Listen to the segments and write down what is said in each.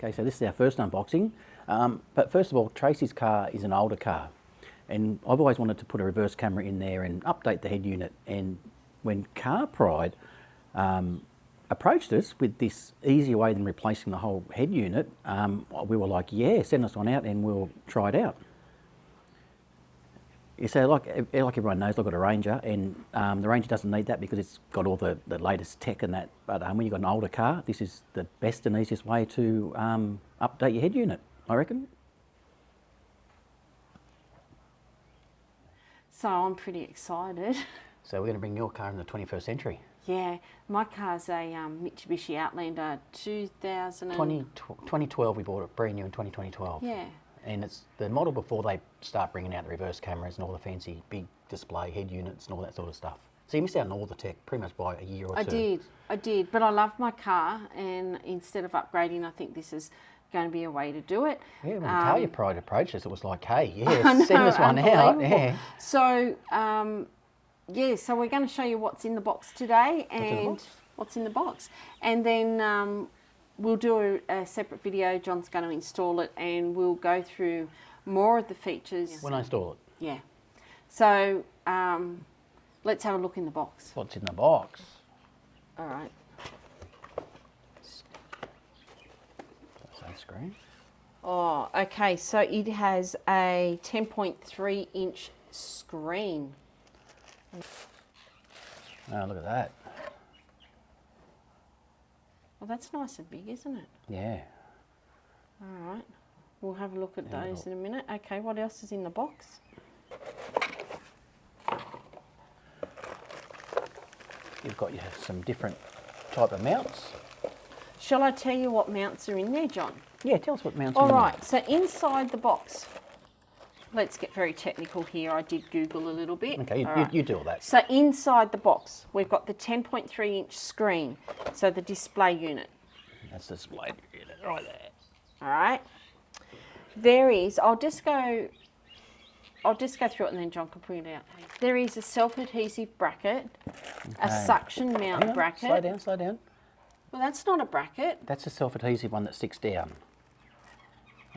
Okay, so this is our first unboxing. But first of all, Tracy's car is an older car. And I've always wanted to put a reverse camera in there and update the head unit. And when CARPURIDE approached us with this easier way than replacing the whole head unit, we were like, yeah, send us one out and we'll try it out. So like everyone knows, I've got a Ranger, and the Ranger doesn't need that because it's got all the latest tech and that. But when you've got an older car, this is the best and easiest way to update your head unit, I reckon. So I'm pretty excited. So we're going to bring your car in the 21st century. Yeah, my car's a Mitsubishi Outlander 2012 we bought it, brand new in 2012. Yeah. And it's the model before they start bringing out the reverse cameras and all the fancy big display head units and all that sort of stuff. So you missed out on all the tech pretty much by a year or two. I did, but I love my car, and instead of upgrading, I think this is going to be a way to do it. Yeah, when CARPURIDE approached us, it was like, hey, yeah, send this one out. Yeah. So, yeah, so we're going to show you what's in the box today and what's in the box. And then we'll do a separate video. John's going to install it and we'll go through more of the features. When I install it? Yeah. So let's have a look in the box. What's in the box? All right. Screen. Oh, okay. So it has a 10.3 inch screen. Oh, look at that. Well, that's nice and big, isn't it? Yeah. All right. We'll have a look at those in a minute. Okay, what else is in the box? You've got some different type of mounts. Shall I tell you what mounts are in there, John? Yeah, tell us what mounts are in there. All right, so inside the box, let's get very technical here. I did Google a little bit. Okay, you do all that. So inside the box, we've got the 10.3 inch screen, so the display unit. That's the display unit right there. All right. There is, I'll just go through it and then John can put it out. There is a self-adhesive bracket, a suction mount bracket. Slow down. Well, that's not a bracket. That's a self-adhesive one that sticks down.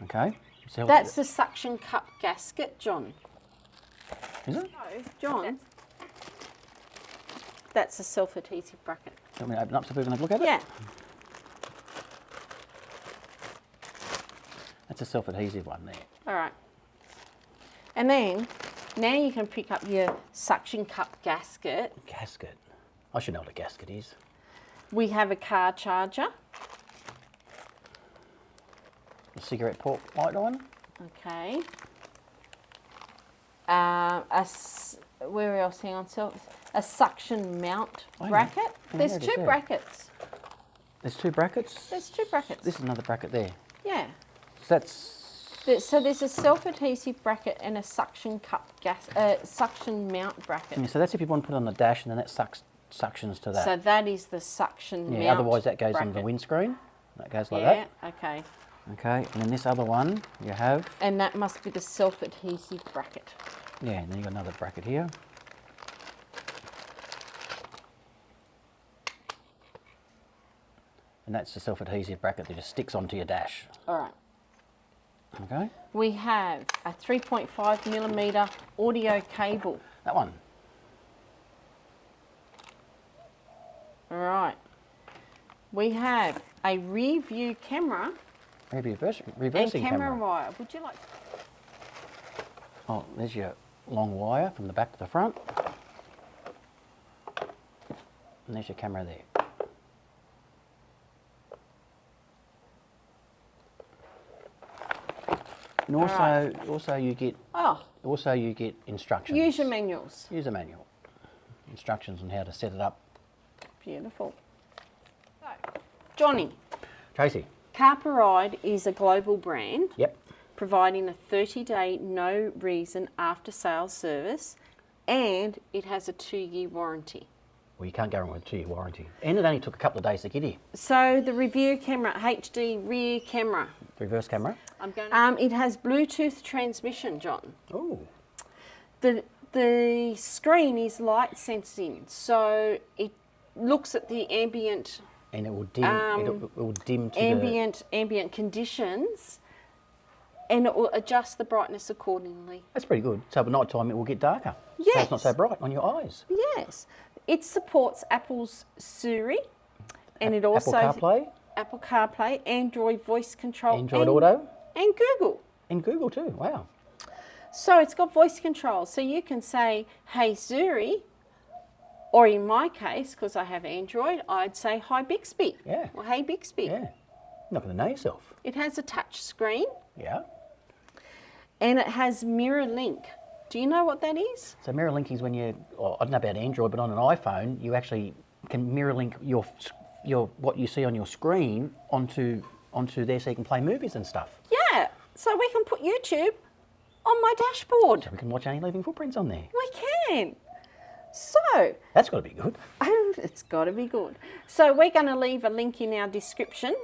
Okay. That's the suction cup gasket, John. Is it? No, John. That's a self-adhesive bracket. Do you want me to open up so people can have a look at it? Yeah. That's a self-adhesive one there. All right. And then, now you can pick up your suction cup gasket. Gasket. I should know what a gasket is. We have a car charger. A cigarette port light on. Okay. Where else? Hang on. A suction mount bracket. There's two brackets. There's two brackets? There's two brackets. This is another bracket there. Yeah. So there's a self-adhesive bracket and a suction cup suction mount bracket. Yeah, so that's if you want to put it on the dash and then that suctions to that. So that is the suction mount. Otherwise that goes on the windscreen. That goes like that. Yeah, okay. Okay, and then this other one you have. And that must be the self-adhesive bracket. Yeah, and then you've got another bracket here. And that's the self-adhesive bracket that just sticks onto your dash. All right. Okay. We have a 3.5mm audio cable. That one. All right. We have a rear view camera. Reversing and camera camera. wire. Would you like? Oh, there's your long wire from the back to the front. And there's your camera there. And also you get instructions. User manuals. User manual. Instructions on how to set it up. Beautiful. So, Johnny. Tracy. CARPURIDE is a global brand. Yep. Providing a 30-day no reason after sales service, and it has a 2-year warranty. Well, you can't go wrong with a 2-year warranty. And it only took a couple of days to get here. So the review camera, HD rear camera. Reverse camera? It has Bluetooth transmission, John. Oh. The screen is light sensing, so it looks at the ambient And it will dim. It will dim to ambient conditions, and it will adjust the brightness accordingly. That's pretty good. So at night time it will get darker. Yes. So it's not so bright on your eyes. Yes. It supports Apple's Siri, and it also Apple CarPlay, Android voice control, Android Auto, and Google. And Google too. Wow. So it's got voice control, so you can say, "Hey Siri," or in my case, because I have Android, I'd say, "Hi Bixby." Yeah. Or "Hey Bixby." Yeah. You're not going to know yourself. It has a touch screen. Yeah. And it has mirror link. Do you know what that is? So mirror link is when I don't know about Android, but on an iPhone, you actually can mirror link your what you see on your screen onto there, so you can play movies and stuff. Yeah. So we can put YouTube on my dashboard. So we can watch Any Leaving Footprints on there. We can. So That's got to be good. it's got to be good. So we're going to leave a link in our description.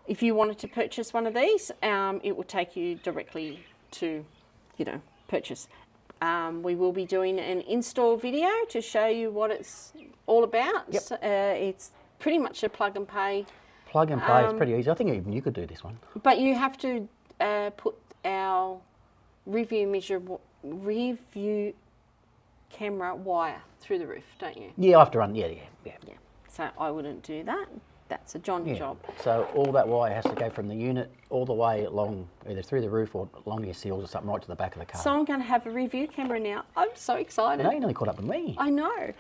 If you wanted to purchase one of these, it will take you directly to, purchase. We will be doing an install video to show you what it's all about. Yep. So, it's pretty much a plug and play. Plug and play. It's pretty easy. I think even you could do this one. But you have to put our review camera wire through the roof, don't you? Yeah, I have to run. Yeah. So I wouldn't do that. That's a John job. So all that wire has to go from the unit all the way along, either through the roof or along your seals or something, right to the back of the car. So I'm going to have a review camera now. I'm so excited. I know, you nearly caught up with me. I know.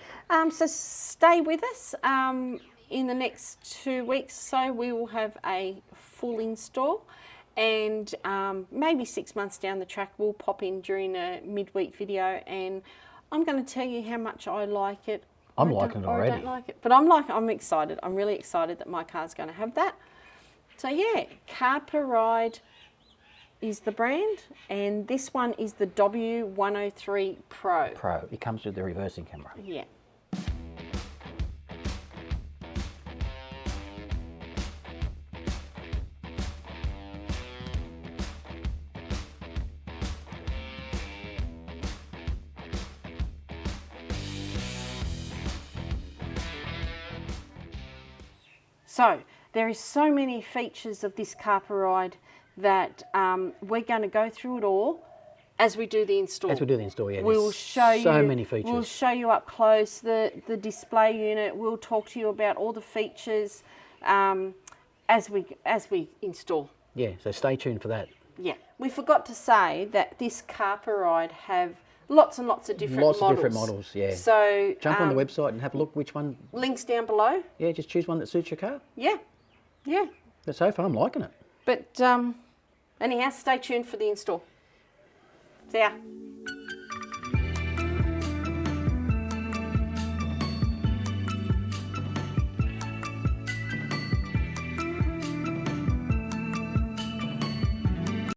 So stay with us. In the next 2 weeks so we will have a full install, and maybe 6 months down the track we'll pop in during a midweek video, and I'm going to tell you how much I like it. I'm liking it already. I don't like it, but I'm excited. I'm really excited that my car's going to have that. So yeah, CARPURIDE is the brand, and this one is the W103 Pro. Pro. It comes with the reversing camera. Yeah. So there is so many features of this CARPURIDE that we're going to go through it all as we do the install. As we do the install, yeah. We will show you so many features. We'll show you up close the display unit. We'll talk to you about all the features as we install. Yeah, so stay tuned for that. Yeah, we forgot to say that this CARPURIDE have lots and lots of different models. Lots of different models, yeah. So jump on the website and have a look which one. Links down below. Yeah, just choose one that suits your car. Yeah. But so far I'm liking it. But anyhow, stay tuned for the install. See ya.